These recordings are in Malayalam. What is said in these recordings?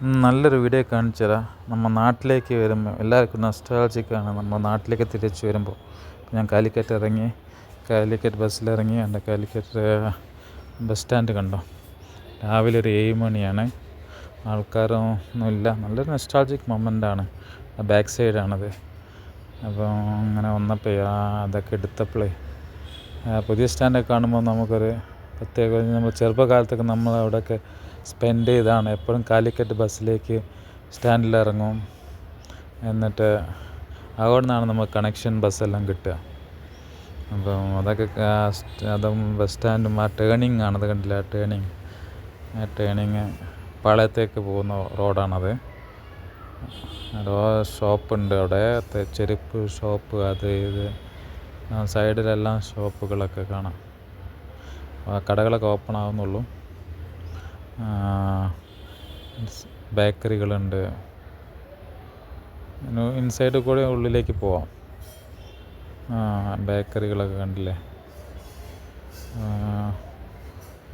നല്ലൊരു വീഡിയോ കാണിച്ചു തരാം. നമ്മൾ നാട്ടിലേക്ക് വരുമ്പോൾ എല്ലാവർക്കും നൊസ്റ്റാൾജിക്കാണ്. നമ്മൾ നാട്ടിലേക്ക് തിരിച്ചു വരുമ്പോൾ ഞാൻ കാലിക്കറ്റ് ഇറങ്ങി, കാലിക്കറ്റ് ബസ്സിലിറങ്ങി. എൻ്റെ കാലിക്കറ്റ് ബസ് സ്റ്റാൻഡ് കണ്ടോ, രാവിലെ ഒരു 7 മണിയാണ്. ആൾക്കാരൊന്നുമില്ല. നല്ലൊരു നൊസ്റ്റാൾജിക് മൊമെൻ്റാണ്. ബാക്ക് സൈഡാണത്. അപ്പോൾ അങ്ങനെ വന്നപ്പോൾ അതൊക്കെ എടുത്തപ്പോഴേ പുതിയ സ്റ്റാൻഡൊക്കെ കാണുമ്പോൾ നമുക്കൊരു പ്രത്യേക, നമ്മൾ ചെറുപ്പകാലത്തൊക്കെ നമ്മൾ അവിടെയൊക്കെ സ്പെൻഡ് ചെയ്താണ്. എപ്പോഴും കാലിക്കറ്റ് ബസ്സിലേക്ക് സ്റ്റാൻഡിലിറങ്ങും. എന്നിട്ട് അവിടെ നിന്നാണ് നമുക്ക് കണക്ഷൻ ബസ്സെല്ലാം കിട്ടുക. അപ്പം അതൊക്കെ അതും ബസ് സ്റ്റാൻഡും ആ ടേണിങ് ആണത്, കണ്ടില്ല? ആ ടേണിങ് പാളയത്തേക്ക് പോകുന്ന റോഡാണത്. ഓരോ ഷോപ്പുണ്ട് അവിടെ, ചെരുപ്പ് ഷോപ്പ്, അത് ഇത്, സൈഡിലെല്ലാം ഷോപ്പുകളൊക്കെ കാണാം. കടകളൊക്കെ ഓപ്പൺ ആവുന്നുള്ളൂ. ബേക്കറികളുണ്ട്. ഇൻസൈഡ് കൂടെ ഉള്ളിലേക്ക് പോവാം. ബേക്കറികളൊക്കെ കണ്ടില്ലേ?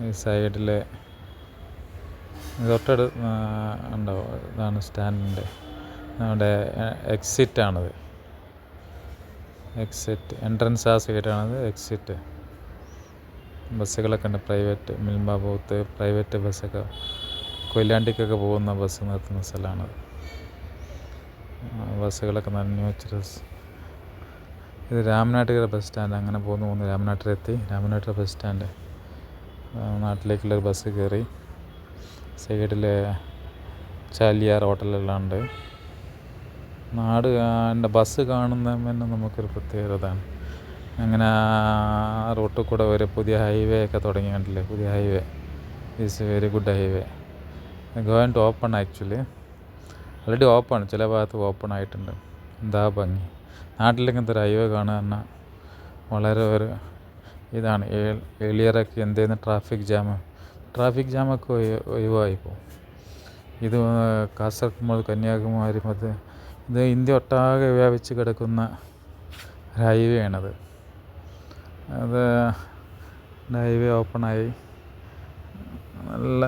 ഈ സൈഡിൽ തൊട്ടടുത്ത് ഉണ്ടാവും. ഇതാണ് സ്റ്റാൻഡിൻ്റെ നമ്മുടെ എക്സിറ്റാണത്. എക്സിറ്റ് എൻട്രൻസ് ആ സൈഡാണത്. എക്സിറ്റ് ബസ്സുകളൊക്കെ ഉണ്ട്. പ്രൈവറ്റ് മിൽമ പോത്ത് പ്രൈവറ്റ് ബസ്സൊക്കെ കൊയിലാണ്ടിക്കൊക്കെ പോകുന്ന ബസ് നിർത്തുന്ന സ്ഥലമാണത്. ബസ്സുകളൊക്കെ നനഞ്ഞു വെച്ചിട്ട്. ഇത് രാമനാട്ടുകര ബസ് സ്റ്റാൻഡ്. അങ്ങനെ പോകുന്നു. രാമനാട്ടുകരെത്തി. Ramanattukara bus stand. നാട്ടിലേക്കുള്ളൊരു ബസ് കയറി. സൈഡിൽ ചാലിയാർ ഹോട്ടലെല്ലാം ഉണ്ട്. നാട് എൻ്റെ ബസ് കാണുന്നതിന് തന്നെ നമുക്കൊരു പ്രത്യേകതയാണ്. അങ്ങനെ ആ റൂട്ടിൽ കൂടെ ഒരു പുതിയ ഹൈവേ ഒക്കെ തുടങ്ങി, കണ്ടില്ലേ? പുതിയ highway is very good highway. Going to open actually. Already open, ചില ഭാഗത്ത് ഓപ്പൺ ആയിട്ടുണ്ട്. എന്താ ഭംഗി! നാട്ടിലിങ്ങനത്തെ ഒരു ഹൈവേ കാണുക പറഞ്ഞാൽ വളരെ ഒരു ഇതാണ്. ഏളിയറൊക്കെ എന്തെയ്യുന്ന ട്രാഫിക് ജാമൊക്കെ ഒഴിവായിപ്പോൾ. ഇത് കാസർഗോഡ് കന്യാകുമാരി ഇത് ഇന്ത്യ ഒട്ടാകെ വ്യാപിച്ച് കിടക്കുന്ന ഒരു ഹൈവേ ആണത്. അത് ഹൈവേ ഓപ്പണായി. നല്ല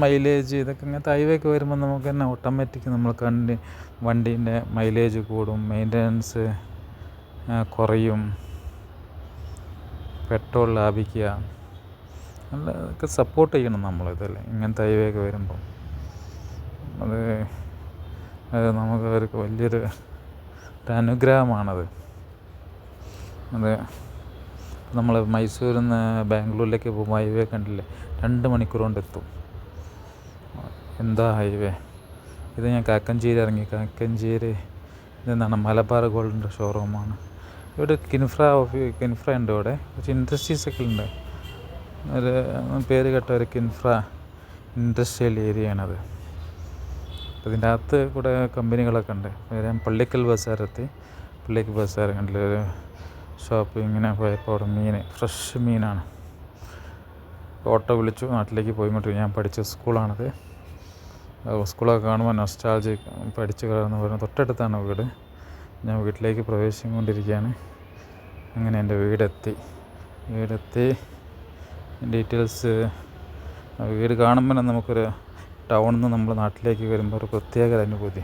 മൈലേജ്, ഇതൊക്കെ ഇങ്ങനത്തെ ഹൈവേ ഒക്കെ വരുമ്പോൾ നമുക്ക് തന്നെ ഓട്ടോമാറ്റിക് നമ്മൾ വണ്ടീൻ്റെ മൈലേജ് കൂടും, മെയിൻ്റനൻസ് കുറയും, പെട്രോൾ ലാഭിക്കുക. നല്ല ഇതൊക്കെ സപ്പോർട്ട് ചെയ്യണം നമ്മളിതല്ലേ, ഇങ്ങനത്തെ ഹൈവേ ഒക്കെ വരുമ്പോൾ. അത് നമുക്ക് അവർക്ക് വലിയൊരു അനുഗ്രഹമാണത്. അത് നമ്മൾ മൈസൂരിൽ നിന്ന് ബാംഗ്ലൂരിലേക്ക് പോകുമ്പോൾ ഹൈവേ കണ്ടില്ലേ? 2 മണിക്കൂർ കൊണ്ട് എത്തും. എന്താ ഹൈവേ! ഇത് ഞാൻ കാക്കഞ്ചേരി ഇറങ്ങി. കാക്കഞ്ചേരി ഇതെന്താണ്, മലബാർ ഗോൾഡിൻ്റെ ഷോറൂമാണ്. ഇവിടെ കിൻഫ്ര ഉണ്ട്. ഇവിടെ കുറച്ച് ഇൻഡസ്ട്രീസൊക്കെ ഉണ്ട്. ഒരു പേര് കേട്ട ഒരു കിൻഫ്ര ഇൻഡസ്ട്രിയൽ ഏരിയയാണത്. ഇതിൻ്റെ അകത്ത് കൂടെ കമ്പനികളൊക്കെ ഉണ്ട്. ഞാൻ പള്ളിക്കൽ ബസാറെത്തി. പള്ളിക്കൽ ബസാർ കണ്ടില്ല? ഒരു ഷോപ്പ്. ഇങ്ങനെ പോയപ്പോൾ അവിടെ ഫ്രഷ് മീനാണ്. ഓട്ടോ വിളിച്ചു, നാട്ടിലേക്ക് പോയിക്കൊണ്ടിരിക്കും. ഞാൻ പഠിച്ച സ്കൂളാണത്. സ്കൂളൊക്കെ കാണുമ്പോൾ നൊസ്റ്റാൾജിക്. പഠിച്ചു എന്ന് പറയുന്നത് തൊട്ടടുത്താണ് വീട്. ഞാൻ വീട്ടിലേക്ക് പ്രവേശിച്ചുകൊണ്ടിരിക്കുകയാണ്. അങ്ങനെ എൻ്റെ വീടെത്തി. ഡീറ്റെയിൽസ് വീട് കാണുമ്പോൾ നമുക്കൊരു ടൗണിൽ നിന്ന് നമ്മൾ നാട്ടിലേക്ക് വരുമ്പോൾ ഒരു പ്രത്യേക അനുഭൂതി.